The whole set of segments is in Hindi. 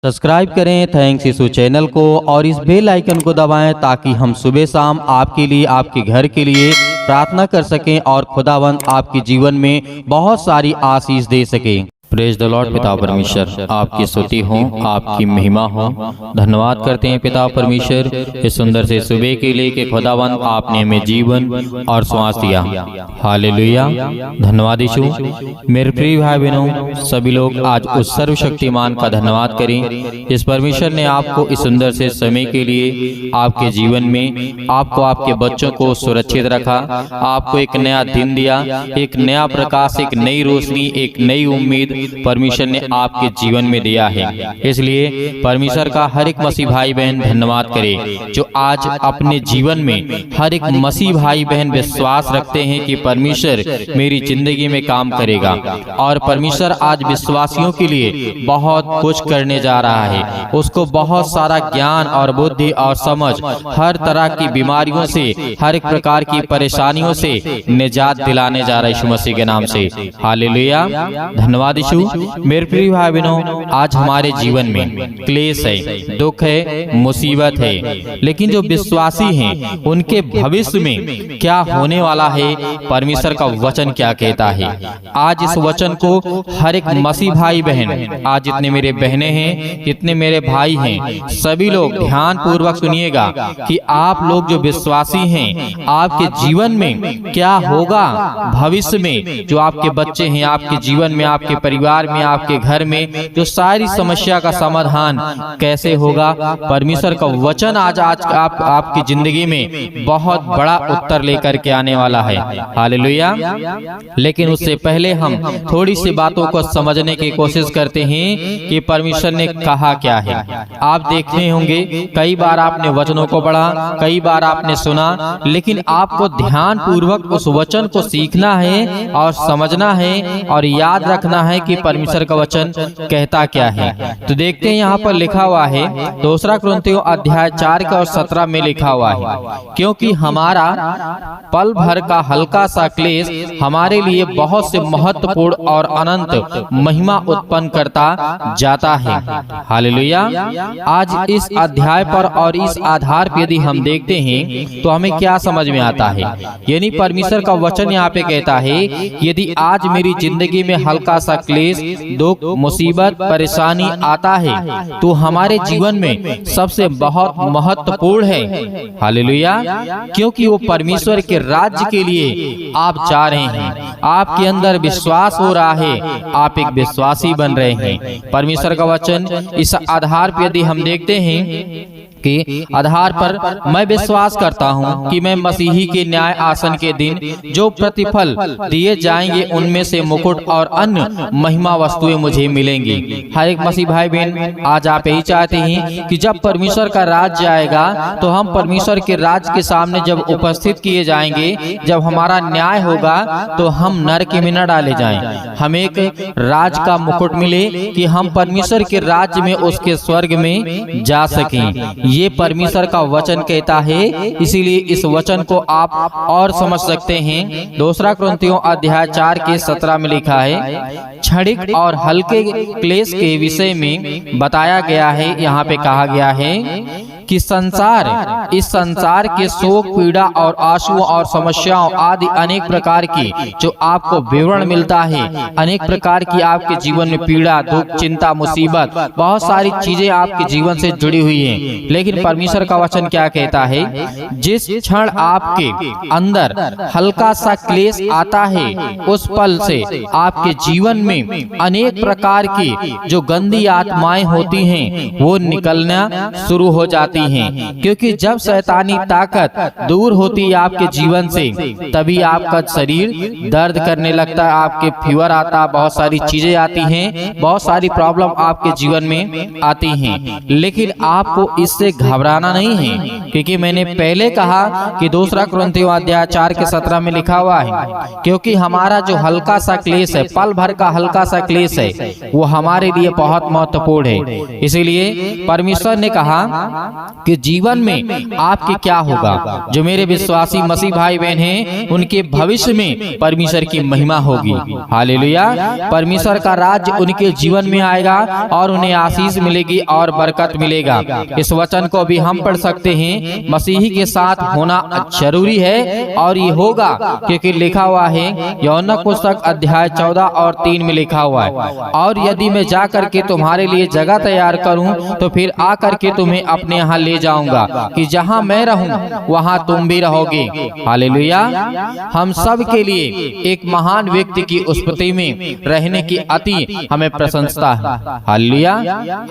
सब्सक्राइब करें थैंक्स यीशु चैनल को और इस बेल आइकन को दबाएं ताकि हम सुबह शाम आपके लिए आपके घर के लिए प्रार्थना कर सकें और खुदावंद आपके जीवन में बहुत सारी आशीष दे सके। Praise the Lord. पिता परमेश्वर आपकी स्तुति हो, आपकी महिमा हो। धन्यवाद करते हैं पिता परमेश्वर इस सुंदर से सुबह के लिए कि खुदावंद आपने हमें जीवन और श्वास दिया। हालेलुया। धन्यवाद यीशु। मेरे प्रिय भाई बहनों, सभी लोग आज उस सर्वशक्तिमान का धन्यवाद करें। इस परमेश्वर ने आपको इस सुंदर से समय के लिए आपके जीवन में आपको आपके बच्चों को सुरक्षित रखा, आपको एक नया दिन दिया, एक नया प्रकाश, एक नई रोशनी, एक नई उम्मीद परमेश्वर ने आपके जीवन में दिया है। इसलिए परमेश्वर का हर एक मसीह भाई बहन धन्यवाद करे जो आज अपने जीवन में हर एक मसीह भाई बहन विश्वास रखते हैं कि परमेश्वर मेरी जिंदगी में काम करेगा और परमेश्वर आज विश्वासियों के लिए बहुत कुछ करने जा रहा है। उसको बहुत सारा ज्ञान और बुद्धि और समझ, हर तरह की बीमारियों से, हर एक प्रकार की परेशानियों से निजात दिलाने जा रहा है यीशु मसीह के नाम से। हालेलुया। धन्यवाद यीशु। मेरे प्रिय भाई बहनों, आज हमारे जीवन में क्लेश है, दुख है, मुसीबत है, लेकिन जो विश्वासी हैं उनके भविष्य में क्या होने वाला है, परमेश्वर का वचन क्या कहता है। आज इस वचन को हर एक मसीह भाई बहन, आज जितने मेरे बहनें हैं, जितने मेरे भाई हैं, सभी लोग ध्यान पूर्वक सुनिएगा कि आप लोग जो विश्वासी हैं आपके जीवन में क्या होगा भविष्य में। जो आपके बच्चे हैं, आपके जीवन में, आपके परिवार में, आपके घर में जो सारी समस्या का समाधान कैसे होगा, परमेश्वर का वचन आज आपकी जिंदगी में बहुत बड़ा उत्तर लेकर के आने वाला है। हालेलुया। लेकिन उससे पहले हम थोड़ी सी बातों को समझने की कोशिश करते हैं कि परमेश्वर ने कहा क्या है। आप देखते होंगे कई बार आपने वचनों को पढ़ा, कई बार आपने सुना, लेकिन आपको ध्यान पूर्वक उस वचन को सीखना है और समझना है और याद रखना है कि परमेश्वर का वचन कहता क्या है। तो देखते हैं यहाँ पर लिखा हुआ है, दूसरा कुरिन्थियों अध्याय 4 और 17 में लिखा हुआ है, क्योंकि हमारा पल भर का हल्का सा क्लेश हमारे लिए बहुत से महत्वपूर्ण और अनंत महिमा उत्पन्न करता जाता है। हालेलुया। आज इस अध्याय पर और इस आधार पर यदि हम देखते हैं तो हमें क्या समझ में आता है। यानी परमेश्वर का वचन यहाँ पे कहता है, यदि आज मेरी जिंदगी में हल्का सा क्लेश, दुख, मुसीबत, परेशानी आता है तो हमारे जीवन में सबसे बहुत महत्वपूर्ण है। हालेलुया। क्योंकि वो परमेश्वर के राज्य के लिए आप जा रहे हैं, आपके अंदर विश्वास हो रहा है, आप एक विश्वासी बन रहे हैं। परमेश्वर का वचन इस आधार पर यदि हम देखते हैं कि आधार पर मैं विश्वास करता हूं कि मैं मसीही के न्याय आसन के दिन जो प्रतिफल दिए जाएंगे उनमें से मुकुट और अन्य महिमा वस्तुएं मुझे मिलेंगी। हर एक मसीह भाई बहन, आज आप यही चाहते हैं कि जब परमेश्वर का राज्य आएगा तो हम परमेश्वर के राज्य के सामने जब उपस्थित किए जाएंगे, जब हमारा न्याय होगा तो हम नरक में न डाले जाएं, हमें एक राज का मुकुट मिले कि हम परमेश्वर के राज्य में, उसके स्वर्ग में जा सकें। ये परमेश्वर का वचन कहता है। इसीलिए इस वचन को आप और समझ सकते हैं। दूसरा कुरिन्थियों अध्याय 4 के 17 में लिखा है, क्षणिक और हल्के क्लेश के विषय में बताया गया है। यहाँ पे कहा गया है कि इस संसार के शोक, पीड़ा और आंसुओं और समस्याओं आदि अनेक प्रकार की जो आपको विवरण मिलता है, अनेक प्रकार की आपके जीवन में पीड़ा, दुख, चिंता, मुसीबत, बहुत सारी चीजें आपके जीवन से जुड़ी हुई हैं। लेकिन परमेश्वर का वचन क्या कहता है, जिस क्षण आपके अंदर हल्का सा क्लेश आता है, उस पल से आपके जीवन में अनेक प्रकार की जो गंदी आत्माएं होती हैं वो निकलना शुरू हो जाती हैं। क्योंकि जब शैतानी ताकत दूर होती है आपके जीवन से, तभी आपका शरीर दर्द करने लगता है, आपके फीवर आता, बहुत सारी चीजें आती हैं, बहुत सारी प्रॉब्लम आपके जीवन में आती हैं। लेकिन आपको इससे घबराना नहीं है, क्योंकि मैंने पहले कहा कि दूसरा कुरिन्थियों अध्याय 4 के 17 में लिखा हुआ है, क्योंकि हमारा जो हल्का सा क्लेश है, पल भर का हल्का सा क्लेश है, वो हमारे लिए बहुत महत्वपूर्ण है। इसीलिए परमेश्वर ने कहा कि जीवन में आपके क्या होगा। जो मेरे विश्वासी मसीह भाई बहन हैं, उनके भविष्य में परमेश्वर की महिमा होगी। हालेलुया। परमेश्वर का राज्य उनके जीवन में आएगा और उन्हें आशीष मिलेगी और बरकत मिलेगा। इस वचन को भी हम पढ़ सकते हैं, मसीही के साथ होना जरूरी है और ये होगा, क्योंकि लिखा हुआ है यूहन्ना पुस्तक अध्याय 14 और 3 में लिखा हुआ है, और यदि मैं जा करके तुम्हारे लिए जगह तैयार करूं तो फिर आ करके तुम्हें अपने यहाँ ले जाऊंगा, कि जहां मैं रहूं वहां तुम भी रहोगे। हालेलुया। हम सब के लिए एक महान व्यक्ति की उपस्थिति में रहने की अति हमें प्रशंसा है। हालेलुया।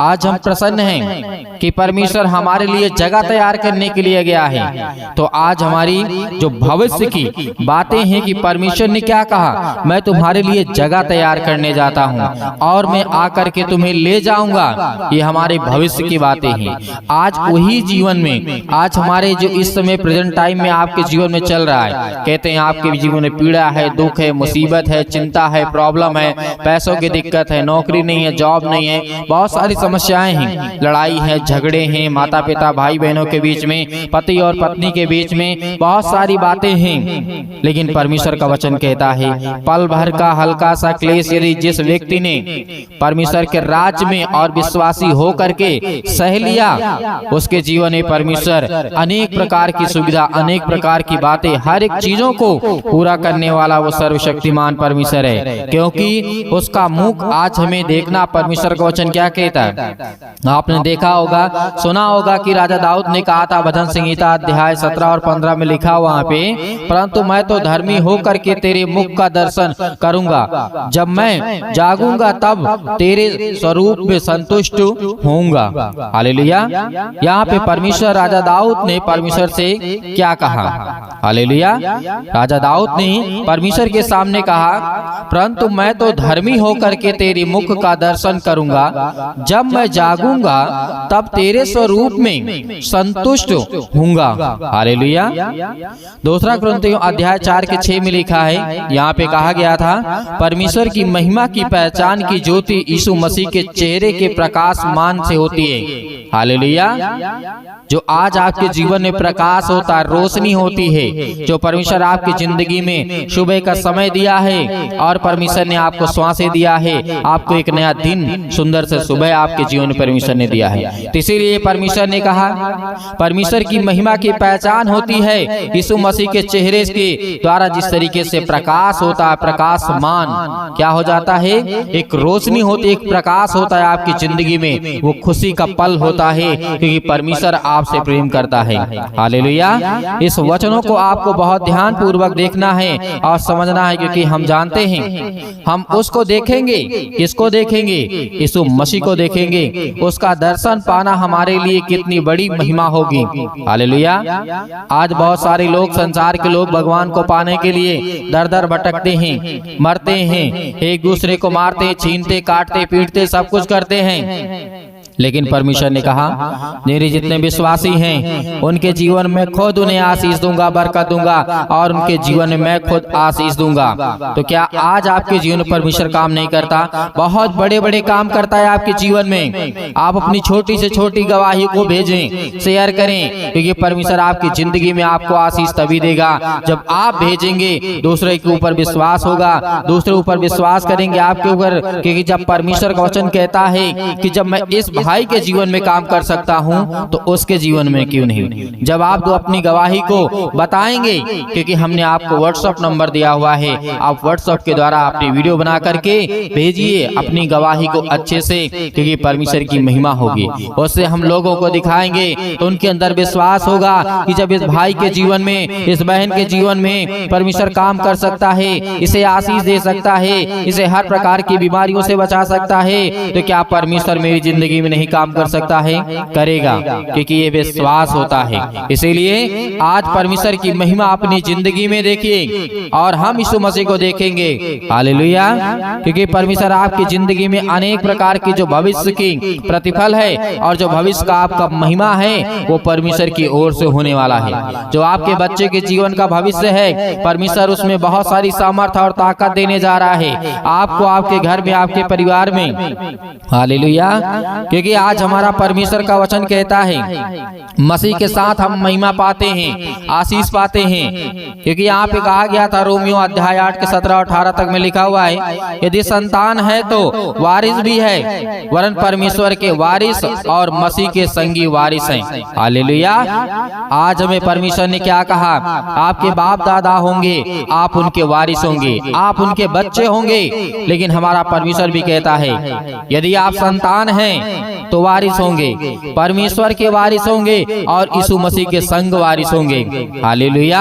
आज हम प्रसन्न हैं कि परमेश्वर हमारे लिए जगह तैयार करने के लिए गया है। तो आज हमारी जो भविष्य की बातें हैं कि परमेश्वर ने क्या कहा, मैं तुम्हारे लिए जगह तैयार करने जाता हूँ और मैं आकर के तुम्हें ले जाऊंगा, ये हमारे भविष्य की बातें हैं। आज वही जीवन में, आज हमारे जो इस समय प्रेजेंट टाइम में आपके जीवन में चल रहा है, कहते हैं आपके जीवन में पीड़ा है, दुख है, मुसीबत है, चिंता है, प्रॉब्लम है, पैसों की दिक्कत है, नौकरी नहीं है, जॉब नहीं है, बहुत सारी समस्याएं हैं, लड़ाई है, झगड़े हैं, माता पिता भाई बहनों के बीच में, पति और पत्नी के बीच में बहुत सारी बातें हैं। लेकिन परमेश्वर का वचन कहता है, पल भर का हल्का सा क्लेश यदि जिस व्यक्ति ने परमेश्वर के राज्य में और विश्वासी हो करके सह लिया, उसके जीवन में परमेश्वर अनेक प्रकार की सुविधा, अनेक प्रकार की बातें, हर एक चीजों को पूरा करने वाला वो सर्वशक्तिमान परमेश्वर है। क्योंकि उसका मुख आज हमें देखना, परमेश्वर का वचन क्या कहता है, आपने देखा होगा, सुना होगा कि राजा दाऊद ने कहा था, भजन संहिता अध्याय 17 और 15 में लिखा वहाँ पे, परंतु मैं तो धर्मी होकर के तेरे मुख का दर्शन करूंगा, जब मैं जागूंगा तब तेरे स्वरूप में संतुष्ट होऊंगा। हालेलुया। यहाँ पे परमेश्वर, राजा दाऊद ने परमेश्वर से क्या कहा। हालेलुया। राजा दाऊद ने परमेश्वर के सामने कहा, परंतु मैं तो धर्मी होकर के तेरे मुख का दर्शन करूंगा, जब मैं जागूंगा तब तेरे स्वरूप में संतुष्ट होऊंगा। हालेलुया। दूसरा कुरिन्थियों अध्याय 4 के 6 में लिखा है, यहाँ पे कहा गया था, परमेश्वर की महिमा की पहचान की ज्योति यीशु मसीह के चेहरे के प्रकाश मान से होती है। हालेलुया। जो आज आपके जीवन में प्रकाश होता है, रोशनी होती है, जो परमेश्वर आपकी जिंदगी में सुबह का समय दिया है और परमेश्वर ने आपको श्वासें दिया है, आपको एक नया दिन सुंदर से सुबह आपके जीवन में परमेश्वर ने दिया है। तो इसीलिए परमेश्वर ने कहा, परमेश्वर की महिमा की पहचान होती है यीशु मसीह के चेहरे के द्वारा जिस तरीके से प्रकाश होता है, प्रकाशमान क्या हो जाता है, एक रोशनी होती है, एक प्रकाश होता है आपकी जिंदगी में, वो खुशी का पल होता है, क्योंकि परमेश्वर आपसे प्रेम करता है। हालेलुया। इस वचनों को आपको बहुत ध्यान पूर्वक देखना है और समझना है, क्योंकि हम जानते हैं हम उसको देखेंगे। किसको देखेंगे? यीशु मसीह को देखेंगे। उसका दर्शन पाना हमारे लिए कितनी बड़ी महिमा होगी। हालेलुया। आज बहुत सारे लोग, संसार के लोग भगवान को पाने के लिए दर दर भटकते हैं, मरते हैं, एक दूसरे को मारते, छीनते, काटते, पीटते, सब कुछ करते हैं। लेकिन परमेश्वर ने कहा, मेरे जितने विश्वासी हैं उनके जीवन में खुद उन्हें आशीष दूंगा, बरकत दूंगा और उनके जीवन में मैं खुद आशीष दूंगा। तो क्या आज आपके जीवन में परमेश्वर काम नहीं करता? बहुत बड़े बड़े काम करता है आपके जीवन में। आप अपनी छोटी से छोटी गवाही को भेजें, शेयर करें, क्योंकि परमेश्वर आपकी जिंदगी में आपको आशीष तभी देगा जब आप भेजेंगे। दूसरे के ऊपर विश्वास होगा, दूसरे ऊपर विश्वास करेंगे आपके ऊपर, क्योंकि जब परमेश्वर का वचन कहता है कि जब मैं इस भाई के जीवन में काम कर सकता हूं तो उसके जीवन में क्यों नहीं। जब आप तो अपनी गवाही को बताएंगे, क्योंकि हमने आपको व्हाट्सएप नंबर दिया हुआ है, आप व्हाट्सएप के द्वारा अपनी वीडियो बना करके भेजिए अपनी गवाही को अच्छे से, क्योंकि परमेश्वर की महिमा होगी। उससे हम लोगों को दिखाएंगे तो उनके अंदर विश्वास होगा कि जब इस भाई के जीवन में, इस बहन के जीवन में परमेश्वर काम कर सकता है, इसे आशीष दे सकता है, इसे हर प्रकार की बीमारियों से बचा सकता है, तो क्या परमेश्वर मेरी जिंदगी में नहीं काम कर सकता है? करेगा, क्योंकि ये विश्वास होता है। इसीलिए आज परमेश्वर की महिमा अपनी जिंदगी में देखिए और हम यीशु मसीह को देखेंगे। हालेलुया। क्योंकि परमेश्वर आपकी जिंदगी में अनेक प्रकार की जो भविष्य की प्रतिफल है और जो भविष्य का आपका महिमा है वो परमेश्वर की ओर से होने वाला है। जो आपके बच्चे के जीवन का भविष्य है, परमेश्वर उसमें बहुत सारी सामर्थ्य और ताकत देने जा रहा है आपको, आपके घर में, आपके परिवार में। हालेलुया। क्योंकि आज हमारा परमेश्वर का वचन कहता है मसीह के साथ हम महिमा पाते हैं, आशीष पाते हैं। क्योंकि यहाँ पे कहा गया था रोमियो अध्याय 8 के 17-18 तक में लिखा हुआ है, यदि संतान है तो वारिस भी है, वरन परमेश्वर के वारिस और मसीह के संगी वारिस हैं। हालेलुया। आज हमें परमेश्वर ने क्या कहा, आपके बाप दादा होंगे, आप उनके वारिस होंगे, आप उनके बच्चे होंगे। लेकिन हमारा परमेश्वर भी कहता है यदि आप संतान हैं तो वारिस होंगे, परमेश्वर के वारिस होंगे और यीशु मसीह के संग वारिस होंगे। हालेलुया।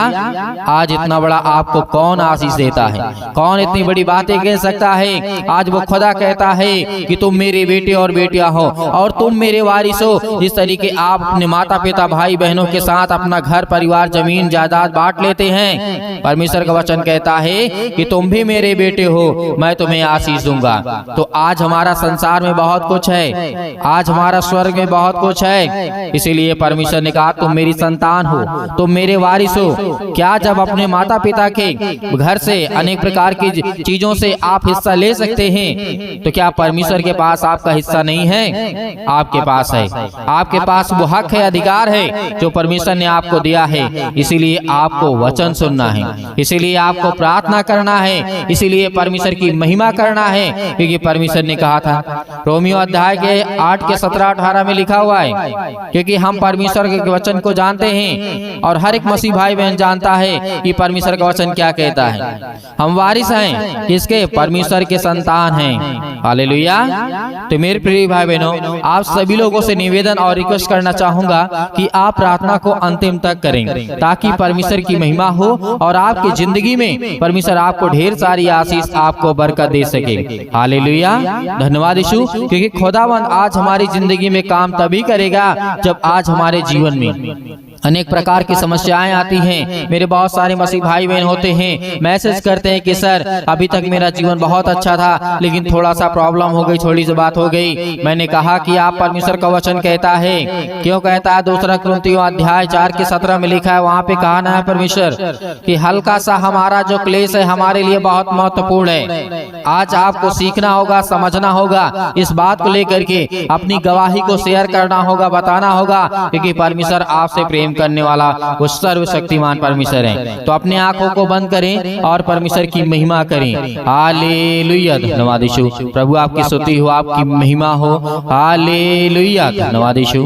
आज इतना बड़ा आपको कौन आशीष देता है, कौन इतनी बड़ी बातें कह सकता है। आज वो खुदा कहता है कि तुम मेरे बेटे और बेटियां हो और तुम मेरे वारिस हो। जिस तरीके आप अपने माता पिता भाई बहनों के साथ अपना घर परिवार जमीन जायदाद बांट लेते हैं, परमेश्वर का वचन कहता है कि तुम भी मेरे बेटे हो, मैं तुम्हें आशीष दूंगा। तो आज हमारा संसार में बहुत कुछ है, आज हमारा स्वर्ग में बहुत कुछ है। इसीलिए परमेश्वर ने कहा तुम मेरी संतान हो, तुम मेरे वारिस हो। क्या जब अपने माता पिता के घर से अनेक प्रकार की चीजों से आप हिस्सा ले सकते हैं, तो क्या परमेश्वर के पास आपका हिस्सा नहीं है? आपके पास है। आपके पास वो हक है, अधिकार है जो परमेश्वर ने आपको दिया है। इसीलिए आपको वचन सुनना है, इसीलिए आपको प्रार्थना करना है, इसीलिए परमेश्वर की महिमा करना है। क्योंकि परमेश्वर ने कहा था रोमियो अध्याय के 8 के 17-18 में लिखा हुआ है, क्योंकि हम परमेश्वर के वचन को जानते हैं और हर एक मसीह भाई बहन जानता है कि परमेश्वर का वचन क्या कहता है। हम वारिस हैं, किसके? परमेश्वर के संतान हैं। हालेलुया। तो मेरे प्रिय भाई बहनों, आप सभी लोगों से निवेदन और रिक्वेस्ट करना चाहूंगा कि आप प्रार्थना को अंतिम तक करें, ताकि परमेश्वर की महिमा हो और आपकी जिंदगी में परमेश्वर आपको ढेर सारी आशीष, आपको बरकत दे सके। हालेलुया। धन्यवाद यीशु। क्योंकि खुदावंद आज हमारी जिंदगी में काम तभी करेगा जब आज हमारे जीवन में अनेक प्रकार की समस्याएं आती हैं। मेरे बहुत सारे मसीह भाई बहन होते हैं, मैसेज करते हैं कि सर अभी तक मेरा जीवन बहुत अच्छा था, लेकिन थोड़ा सा प्रॉब्लम हो गई, थोड़ी सी बात हो गई। मैंने कहा कि आप परमेश्वर का वचन कहता है, क्यों कहता है? 2 कुरिन्थियों अध्याय 4 के 17 में लिखा है, वहाँ पे कहा ना है परमेश्वर कि हल्का सा हमारा जो क्लेश है हमारे लिए बहुत महत्वपूर्ण है। आज आपको सीखना होगा, समझना होगा, इस बात को लेकर के अपनी गवाही को शेयर करना होगा, बताना होगा। क्योंकि परमेश्वर आपसे प्रेम करने वाला वो सर्वशक्तिमान परमेश्वर है। तो अपने आंखों को बंद करें और परमेश्वर की महिमा करें। हालेलुया। धन्यवाद यीशु। प्रभु आपकी स्तुति हो, आपकी महिमा हो। हालेलुया। धन्यवाद यीशु।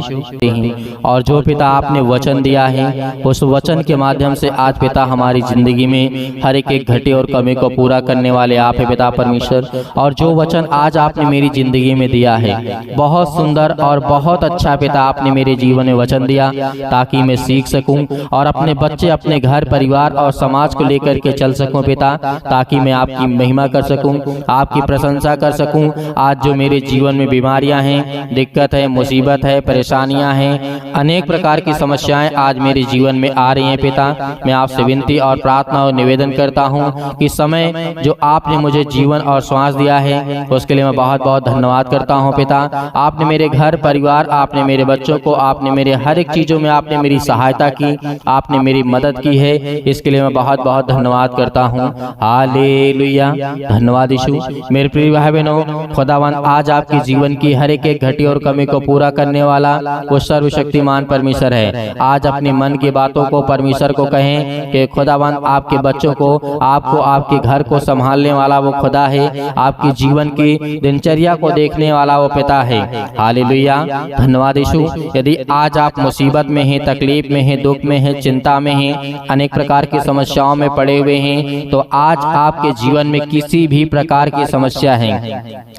और जो पिता आपने वचन दिया है, उस वचन के माध्यम से आज पिता हमारी जिंदगी में हर एक घटे और कमी को पूरा करने वाले आप है पिता परमेश्वर। और जो वचन आज आपने मेरी जिंदगी में दिया है, बहुत सुंदर और बहुत अच्छा पिता आपने मेरे जीवन में वचन दिया, ताकि मैं सीख सकूं और अपने बच्चे, अपने घर परिवार और समाज को लेकर के चल सकूं पिता, ताकि मैं आपकी महिमा कर सकूं, आपकी प्रशंसा कर सकूं। आज जो मेरे जीवन में बीमारियां हैं, दिक्कत है, मुसीबत है, परेशानियां हैं, अनेक प्रकार की समस्याएं आज मेरे जीवन में आ रही हैं पिता, मैं आपसे विनती और प्रार्थना और निवेदन करता हूं कि समय जो आपने मुझे जीवन और श्वास दिया है उसके लिए मैं बहुत बहुत धन्यवाद करता हूं पिता। आपने मेरे घर परिवार, आपने मेरे बच्चों को, आपने मेरे हर एक चीजों में आपने मेरी सहायता की, आपने मेरी मदद की है, इसके लिए मैं बहुत बहुत धन्यवाद करता हूँ। हालेलुया। धन्यवाद यीशु। मेरे प्रिय भाई बहनों, खुदावन आज आपके जीवन की हर एक घटी और कमी को पूरा करने वाला वो सर्वशक्तिमान परमेश्वर है। आज अपने मन की बातों को परमेश्वर को कहें कि खुदावन आपके बच्चों को, आपको, आपके घर को संभालने वाला वो खुदा है, आपके जीवन की दिनचर्या को देखने वाला वो पिता है। हालेलुया। धन्यवाद यीशु। यदि आज आप मुसीबत में हैं, तकलीफ में हैं, दुख में हैं, चिंता में हैं, अनेक प्रकार की समस्याओं में पड़े हुए हैं, तो आज आपके जीवन में किसी भी प्रकार की समस्या है,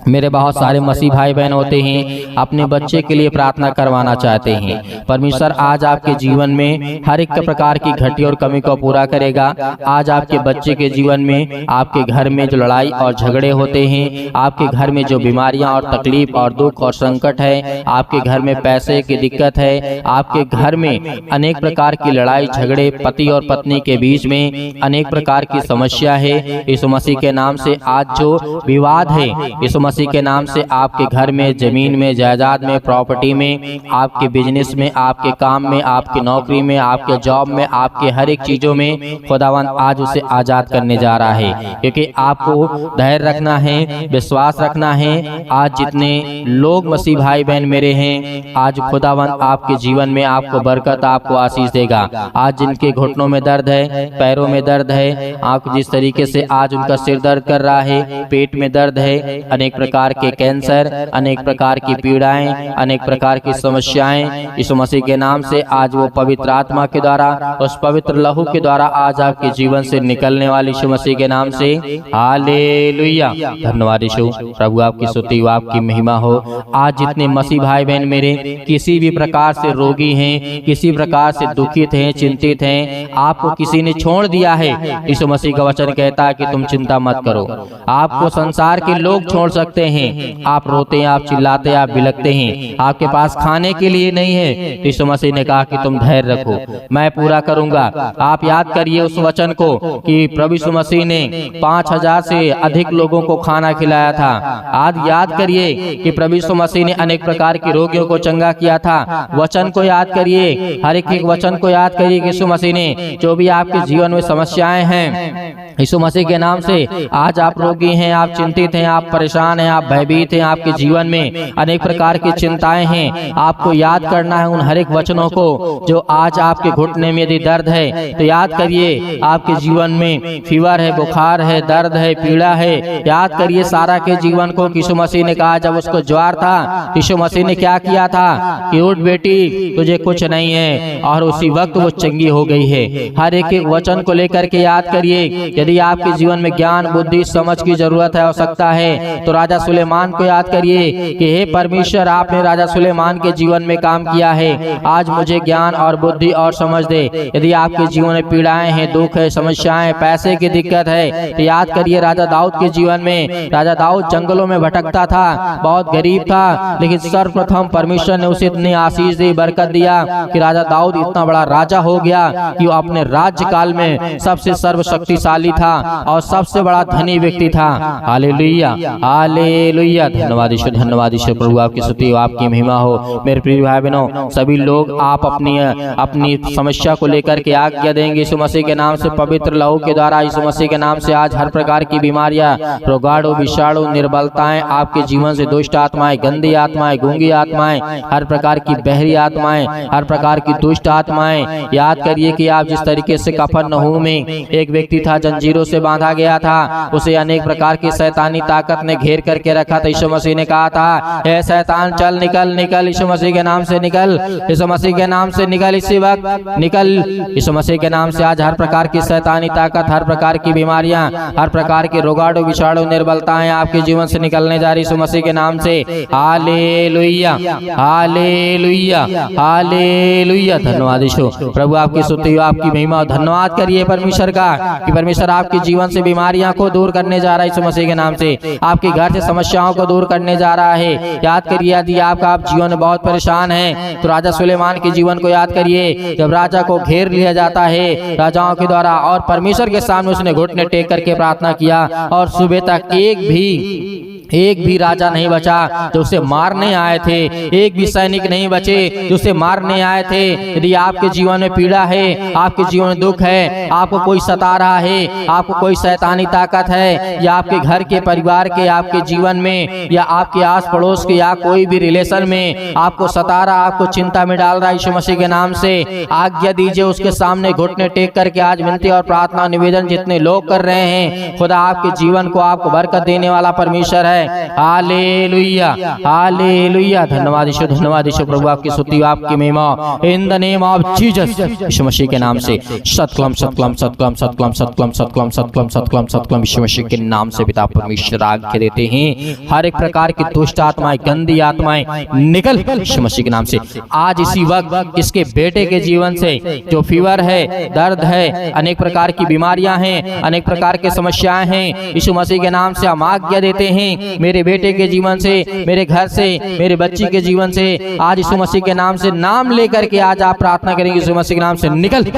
मेरे बहुत सारे मसीह भाई बहन होते हैं अपने बच्चे के लिए प्रार्थना करवाना चाहते हैं। परमेश्वर आज आपके जीवन में हर एक प्रकार की घटी और कमी को पूरा करेगा। आज आपके बच्चे के जीवन में, आपके घर में जो लड़ाई और झगड़े होते हैं, आपके घर में जो बीमारियां और तकलीफ और दुख और संकट है, आपके घर में पैसे की दिक्कत है, आपके घर में अनेक प्रकार की लड़ाई झगड़े, पति और पत्नी के बीच में अनेक प्रकार की समस्या है। यीशु मसीह के नाम से आज जो विवाद है, यीशु मसीह के नाम से आपके घर में, जमीन में, जायदाद में, प्रॉपर्टी में, आपके बिजनेस में, आपके काम में, आपकी नौकरी में, आपके जॉब में, आपके हर एक चीजों में खुदावंद आज उसे आजाद करने जा रहा है। क्योंकि आपको धैर्य रखना है, विश्वास रखना है। आज जितने लोग मसीह भाई बहन मेरे हैं, आज खुदावंद आपके जीवन में आपको बरकत, आपको आशीष देगा। आज जिनके घुटनों में दर्द है, पैरों में दर्द है, आप जिस तरीके से आज उनका सिर दर्द कर रहा है, पेट में दर्द है, अनेक प्रकार के कैंसर, अनेक प्रकार की पीड़ाएं, अनेक प्रकार की समस्याएं, यीशु मसीह के नाम से आज वो पवित्र आत्मा के द्वारा, उस पवित्र लहू के द्वारा आज आपके जीवन से निकलने वाली यीशु मसीह के नाम से हालेलुया। धन्यवाद यीशु। प्रभु आपकी स्तुति हो, आपकी महिमा हो। आज जितने मसीह भाई बहन मेरे किसी भी प्रकार से रोगी हैं, किसी प्रकार से दुखित हैं, चिंतित हैं, आपको किसी ने छोड़ दिया है, यीशु मसीह का वचन कहता है कि तुम चिंता मत करो। आपको संसार के लोग छोड़ सकते हैं, आप रोते हैं, आप चिल्लाते हैं, आप बिलखते हैं, आपके पास खाने के लिए नहीं है, यीशु मसीह ने कहा कि तुम धैर्य रखो, मैं पूरा करूंगा। आप याद करिए उस वचन को कि प्रभु यीशु मसीह ने 5000 से अधिक लोगों को खाना खिलाया था। आज याद करिए कि प्रभु यीशु मसीह ने अनेक प्रकार के रोगियों को चंगा किया था। वचन को याद करिए, हर एक वचन को याद करिए कि यीशु मसीह ने जो भी आपके जीवन में समस्याएं हैं, यीशु मसीह के नाम से आज आप रोगी हैं, आप चिंतित हैं, आप परेशान हैं, आप भयभीत हैं, आपके जीवन में अनेक प्रकार की चिंताएं हैं, आपको याद करना है उन हर एक वचनों को। जो आज आपके घुटने में यदि दर्द है तो याद करिए, आपके जीवन में फीवर है, बुखार है, दर्द है, पीड़ा है, याद करिए सारा के जीवन को। यीशु मसीह ने कहा जब उसको ज्वार था, यीशु मसीह ने क्या किया था कि उठ बेटी, तुझे कुछ नहीं है, और उसी वक्त वो चंगी हो गई है। हर एक एक वचन को लेकर के याद करिए। यदि आपके जीवन में ज्ञान, बुद्धि, समझ की जरूरत है, आवश्यकता है, तो राजा सुलेमान को याद करिए कि हे परमेश्वर, आपने राजा सुलेमान के जीवन में काम किया है, आज मुझे ज्ञान और बुद्धि और समझ दे। यदि आपके जीवन में पीड़ाएं हैं, दुख है, समस्याएं, पैसे की दिक्कत है, तो याद करिए राजा दाऊद के जीवन में। राजा दाऊद जंगलों में भटकता था, बहुत गरीब था, लेकिन सर्वप्रथम परमेश्वर ने उसे इतनी आशीष दी, बरकत दिया कि राजा दाऊद इतना बड़ा राजा हो गया कि वो अपने राज्य काल में सबसे सर्वशक्तिशाली था और सबसे बड़ा धनी व्यक्ति था। Hallelujah, hallelujah. धन्यवाद यीशु, धन्यवाद यीशु। प्रभु आपकी स्तुति हो, आपकी महिमा हो। मेरे प्रिय भाई बहनों, सभी लोग आप अपनी समस्या को लेकर के आज्ञा देंगे यीशु मसीह के नाम से, पवित्र लहू के द्वारा यीशु मसीह के नाम से। आज हर प्रकार की बीमारियां, रोगाणु, विषाणु, निर्बलताएं, आपके जीवन से दुष्ट आत्माएं, गंदी आत्माएं, गूंगी आत्माएं, हर प्रकार की बहरी आत्माएं, हर प्रकार की दुष्ट आत्माएं, याद करिए कि आप जिस तरीके से कफरनहूम में एक व्यक्ति था, जंजीरों से बांधा गया था, उसे अनेक प्रकार की शैतानी ताकत ने घेर करके रखा था। यीशु मसीह ने कहा था, हे शैतान चल, निकल, निकल, यीशु मसीह के नाम से निकल, यीशु मसीह के नाम से निकल, इसी वक्त निकल, यीशु मसीह के नाम से। आज हर प्रकार की शैतानी ताकत, हर प्रकार की बीमारियां, हर प्रकार के रोगाणु, विषाणु, निर्बलताएं आपके जीवन से निकलने जा रही यीशु मसीह के नाम से। Hallelujah, hallelujah, hallelujah. धन्यवाद यीशु। प्रभु आपकी स्तुति, आपकी महिमा। धन्यवाद करिए परमेश्वर का कि परमेश्वर आपके जीवन से बीमारियां को दूर करने जा रहा है यीशु मसीह के नाम से, आपके घर से समस्याओं को दूर करने जा रहा है। याद करिए, यदि आपका जीवन में बहुत परेशान है तो राजा सुलेमान के जीवन को याद करिए। जब राजा को घेर लिया जाता है राजाओं के द्वारा, और परमेश्वर के सामने उसने घुटने टेक करके प्रार्थना किया, और सुबह तक एक भी राजा नहीं बचा जो उसे मारने आए थे, एक भी सैनिक नहीं बचे जो उसे मारने आए थे। यदि आपके जीवन में पीड़ा है, आपके जीवन में दुख है, आपको कोई सता रहा है, आपको कोई शैतानी ताकत है, या आपके घर के, परिवार के, आपके जीवन में, या आपके आस पड़ोस के, या कोई भी रिलेशन में आपको सता रहा, आपको चिंता में डाल रहा है, यीशु मसीह के नाम से आज्ञा दीजिए, उसके सामने घुटने टेक करके आज विनती और प्रार्थना निवेदन जितने लोग कर रहे हैं, खुदा आपके जीवन को आपको बरकत देने वाला परमेश्वर है। Hallelujah, hallelujah. धन्यवाद यीशु, धन्यवाद यीशु। प्रभु आपकी स्तुति, आपकी महिमा। In the name of Jesus, यीशु मसीह के नाम से। सतकलम, सतकलम, सतकलम, सतकलम, सतकलम, सतकलम। सतकलम सतकलम सतकलम सतकलम यीशु मसीह के नाम से पिता परमेश्वर आज्ञा देते हैं, हर एक प्रकार की दुष्ट आत्माएं, गंदी आत्माएं निकल यीशु मसीह के नाम से। आज इसी वक्त इसके बेटे के जीवन से जो फीवर है, दर्द है, अनेक प्रकार की बीमारियां हैं, अनेक प्रकार की समस्याएं हैं, यीशु मसीह के नाम से हम आज्ञा देते हैं मेरे बेटे के जीवन से, मेरे घर से, मेरे बच्ची के जीवन से, आज यीशु मसीह के नाम से नाम लेकर के आज आप प्रार्थना करेंगे, यीशु मसीह के नाम से निकल।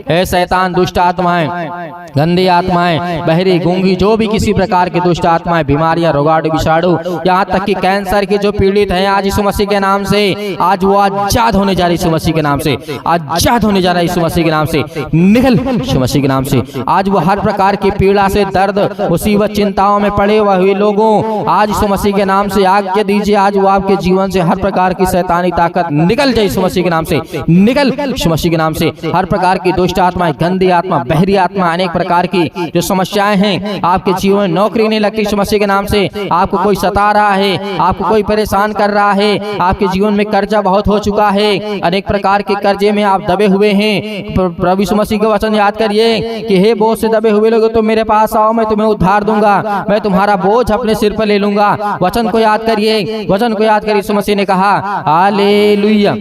ऐ शैतान, दुष्ट आत्माएं, गंदी आत्माएं, बहरी, गूंगी, जो भी किसी प्रकार की दुष्ट आत्माएं, बीमारियां, रोगाणु, विषाणु, यहाँ तक कि कैंसर के जो पीड़ित हैं, आज यीशु मसीह के नाम से आज वो आजाद होने जा रही, यीशु मसीह के नाम से आजाद होने जा रहा है, यीशु मसीह के नाम से निकल यीशु मसीह के नाम से। आज वो हर प्रकार की पीड़ा से, दर्द, मुसीबत, चिंताओं में पड़े हुए लोगों, आज यीशु मसीह के नाम से आज्ञा दीजिए, आज वो आपके जीवन से हर प्रकार की शैतानी ताकत निकल जाए यीशु मसीह के नाम से, निकल यीशु मसीह के नाम से। हर प्रकार की दुष्ट आत्माएं, गंदी आत्मा, बहरी आत्मा, अनेक प्रकार की जो समस्याएं हैं आपके जीवन में, नौकरी नहीं लगती यीशु मसीह के नाम से, आपको कोई सता रहा है, आपको कोई परेशान कर रहा है, आपके जीवन में कर्जा बहुत हो चुका है, अनेक प्रकार के कर्जे में आप दबे हुए हैं, प्रभु यीशु मसीह का वचन याद करिए कि हे बोझ से दबे हुए लोग, तो मेरे पास आओ, मैं तुम्हें उद्धार दूंगा, मैं तुम्हारा बोझ अपने सिर पर ले लूंगा। वचन को याद करिए, वचन को याद करिए। यीशु मसीह ने कहा हालेलुया,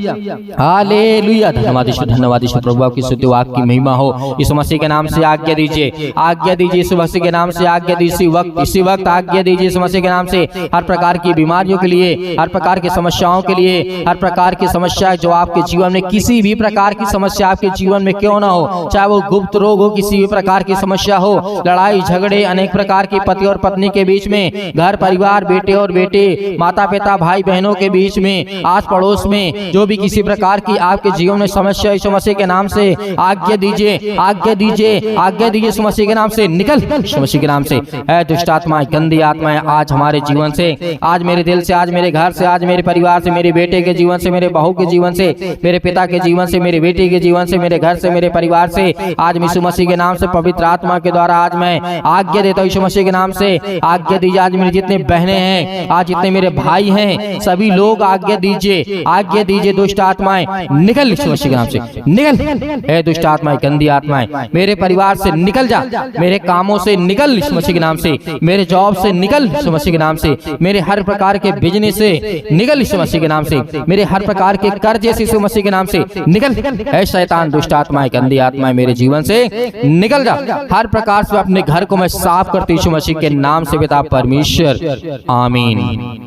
हालेलुया, धन्यवाद यीशु, धन्यवाद यीशु, प्रभु आपकी स्तुति हो, आपकी महिमा हो। यीशु मसीह के नाम से आज्ञा दीजिए, आज्ञा दीजिए यीशु मसीह के नाम से, आज्ञा दीजिए इसी वक्त आज्ञा दीजिए यीशु मसीह के नाम से। हर प्रकार की बीमारियों के लिए, हर प्रकार की समस्याओं के लिए, हर प्रकार की समस्या जो आपके जीवन में, किसी भी प्रकार की समस्या आपके जीवन में क्यों ना हो, चाहे वो गुप्त रोग हो, किसी भी प्रकार की समस्या हो, लड़ाई झगड़े, अनेक प्रकार की पति और पत्नी के बीच में, घर परिवार, बेटे और बेटे, माता पिता, भाई बहनों के बीच में, आस पड़ोस में, जो भी किसी प्रकार की आपके जीवन में समस्या, यीशु मसीह के नाम से आज्ञा दीजिए, आज्ञा दीजिए, आज्ञा दीजिए यीशु मसीह के नाम से निकल यीशु मसीह के नाम से। ऐ दुष्ट आत्माएं, गंदी आत्माएं, आज हमारे जीवन से, आज मेरे दिल से, आज मेरे घर से, आज मेरे परिवार से, मेरे बेटे के जीवन से, मेरे बहू के जीवन से, मेरे पिता के जीवन से, मेरे बेटी के जीवन से, मेरे घर से, मेरे परिवार से, आज यीशु मसीह के नाम से, पवित्र आत्मा के द्वारा आज मैं आज्ञा देता हूँ यीशु मसीह के नाम से, आज्ञा दीजिए। आज मेरे जितने बहनें हैं, आज जितने मेरे भाई हैं, सभी लोग आज्ञा दीजिए, आज्ञा दीजिए। दुष्ट आत्माएं निकल यीशु मसीह के नाम से, निकल। हे दुष्ट आत्माएं, गंदी आत्माएं, मेरे परिवार से निकल जा, मेरे कामों से निकल यीशु मसीह के नाम से, मेरे जॉब से निकल यीशु मसीह के नाम से, मेरे हर प्रकार के बिजनेस से निकल यीशु मसीह के नाम से, मेरे हर प्रकार के कर्जे से यीशु मसीह के नाम से निकल। ऐ शैतान, दुष्ट आत्माएं, गंदी आत्माएं, मेरे जीवन से निकल जा। हर प्रकार से अपने घर को मैं साफ करती यीशु मसीह के नाम से पिता परमेश्वर, आमीन।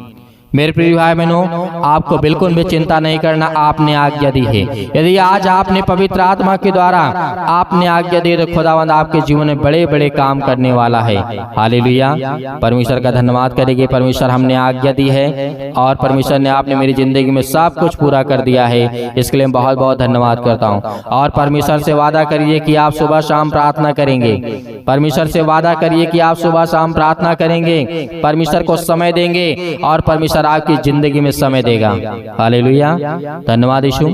मेरे प्रिय भाई बहनों, आपको बिल्कुल भी चिंता नहीं करना, आपने आज्ञा दी है। यदि आज आपने पवित्र आत्मा के द्वारा आपने आज्ञा दी तो खुदावंद आपके जीवन में बड़े बड़े काम करने वाला है। हालेलुया, परमेश्वर का धन्यवाद करेंगे। परमेश्वर, हमने आज्ञा दी है और परमेश्वर ने आपने मेरी जिंदगी में सब कुछ पूरा कर दिया है, इसके लिए बहुत बहुत धन्यवाद करता हूँ। और परमेश्वर से वादा करिए कि आप सुबह शाम प्रार्थना करेंगे, परमेश्वर से वादा करिए कि आप सुबह शाम प्रार्थना करेंगे, परमेश्वर को समय देंगे और परमेश्वर आपकी जिंदगी में समय देगा। हालेलुया, धन्यवाद यीशु।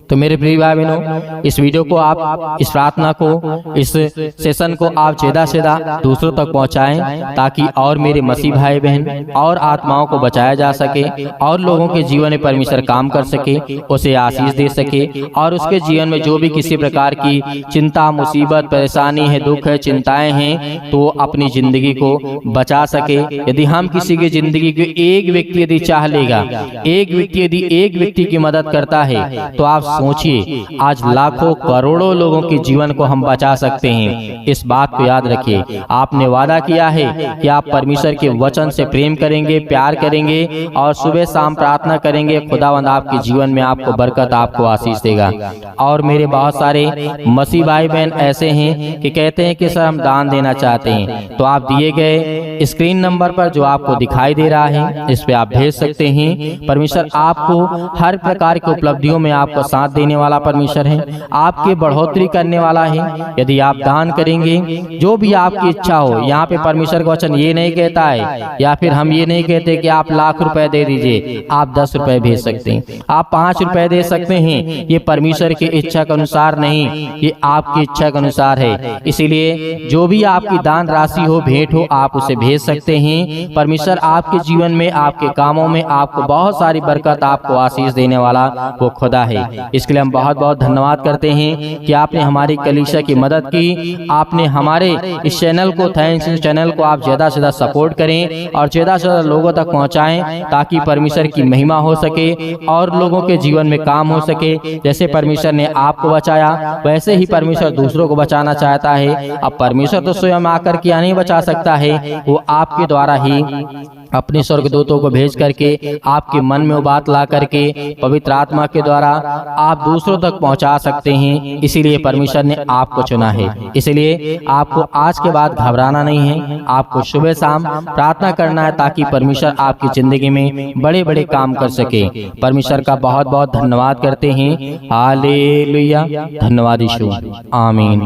तो मेरे प्रिय भाई बहनों, इस वीडियो को आप, इस प्रार्थना को, इस सेशन को आप ज्यादा से ज्यादा दूसरों तक पहुंचाएं, ताकि और मेरे मसीह भाई बहन और आत्माओं को बचाया जा सके और लोगों के जीवन में परमेश्वर काम कर सके, उसे आशीष दे सके और उसके जीवन में जो भी किसी प्रकार की चिंता, मुसीबत, परेशानी है, दुख है, चिंताएं हैं, तो अपनी जिंदगी को बचा सके। यदि हम किसी की जिंदगी को एक व्यक्ति यदि चाह लेगा, एक व्यक्ति यदि एक व्यक्ति की मदद करता है, तो आप सोचिए आज लाखों करोड़ों लोगों के जीवन को हम बचा सकते हैं। इस बात को याद रखिए। आपने वादा किया है कि आप परमेश्वर के वचन से प्रेम करेंगे, प्यार करेंगे और सुबह शाम प्रार्थना करेंगे। खुदावंद आपके जीवन में आपको बरकत, आपको आशीष देगा। और मेरे बहुत सारे मसीह भाई बहन ऐसे हैं कि कहते हैं कि सर हम दान देना चाहते हैं, तो आप दिए गए स्क्रीन नंबर पर जो आपको दिखाई दे रहा है, इस पे आप भेज सकते हैं। परमेश्वर आपको हर प्रकार की उपलब्धियों में आपको साथ देने वाला परमेश्वर है, आपकी बढ़ोतरी करने वाला है। यदि आप दान करेंगे, जो भी आपकी इच्छा हो, यहाँ पे परमेश्वर का वचन ये नहीं कहता है, या फिर हम ये नहीं कहते कि आप लाख रुपए दे दीजिए, आप 10 रुपए भेज सकते हैं, आप 5 रुपए दे सकते हैं। ये परमेश्वर की इच्छा के अनुसार नहीं, ये आपकी इच्छा के अनुसार है। इसीलिए जो भी आपकी दान राशि हो, भेंट हो, आप उसे भेज सकते हैं। परमेश्वर आपके जीवन में, आपके कामों में आपको बहुत सारी बरकत, आपको आशीष देने वाला वो खुदा है। इसके लिए हम बहुत बहुत धन्यवाद करते हैं कि आपने हमारी कलीसिया की मदद की। आपने हमारे इस चैनल को, थैंक्स, इस चैनल को आप ज़्यादा से ज़्यादा सपोर्ट करें और ज़्यादा से ज़्यादा लोगों तक पहुँचाएँ, ताकि परमेश्वर की महिमा हो सके और लोगों के जीवन में काम हो सके। जैसे परमेश्वर ने आपको बचाया, वैसे ही परमेश्वर दूसरों को बचाना चाहता है। अब परमेश्वर तो स्वयं आकर क्या नहीं बचा सकता है, वो आपके द्वारा ही अपने स्वर्गदूतों को भेज करके आपके मन में वो बात ला करके पवित्र आत्मा के द्वारा आप दूसरों तक पहुंचा सकते हैं। इसीलिए परमेश्वर ने आपको चुना है। इसलिए आपको आज के बाद घबराना नहीं है, आपको सुबह शाम प्रार्थना करना है, ताकि परमेश्वर आपकी जिंदगी में बड़े बड़े काम कर सके। परमेश्वर का बहुत बहुत धन्यवाद करते हैं। हालेलुया, धन्यवाद यीशु, आमीन।